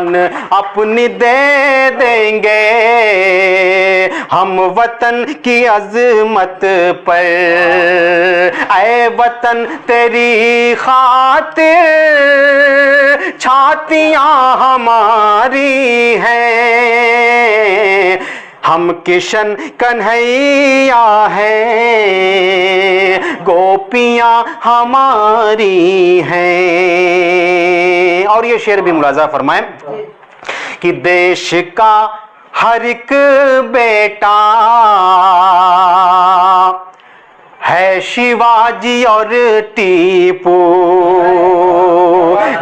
जान अपनी दे देंगे हम वतन की अजमत पर। ऐ वतन तेरी खातिर छातियां हमारी हैं, हम किशन कन्हैया हैं, गोपियां हमारी हैं। और ये शेर भी मुलाजा फरमाएं कि देश का हर एक बेटा है शिवाजी और टीपू,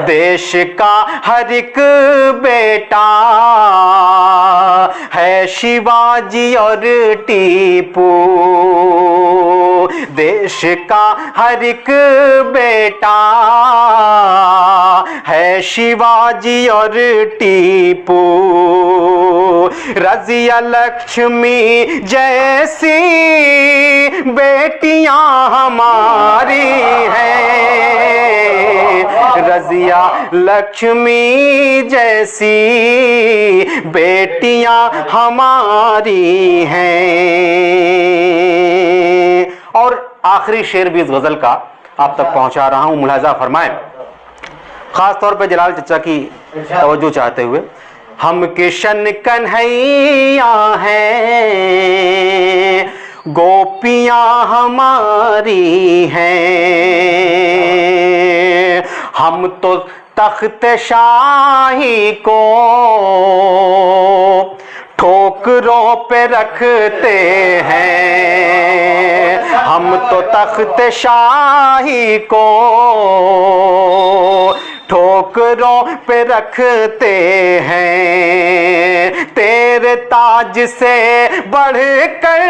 देश का हर एक बेटा है शिवाजी और टीपू, देश का हर एक बेटा है शिवाजी और टीपू। रजिया लक्ष्मी जैसी बेटियां हमारी हैं, रजिया लक्ष्मी जैसी बेटियां हमारी हैं। और आखिरी शेर भी इस गजल का आप तक पहुंचा रहा हूं, मुलाजा फरमाएं, खास तौर पे जलाल चचा की तवज्जो चाहते हुए। हम किशन कन्हैया हैं, गोपियां हमारी हैं, हम तो तख्त शाही को ठोकरों पे रखते हैं, हम तो तख्त शाही को ठोकरों पे रखते हैं। तेरे ताज से बढ़कर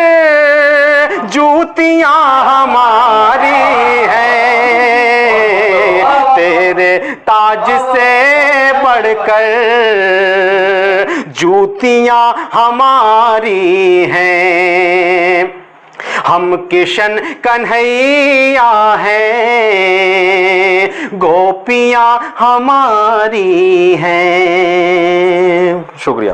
जूतियां हमारी हैं, तेरे ताज से बढ़कर जूतियां हमारी हैं, हम किशन कन्हैया हैं, गोपियां हमारी हैं। शुक्रिया।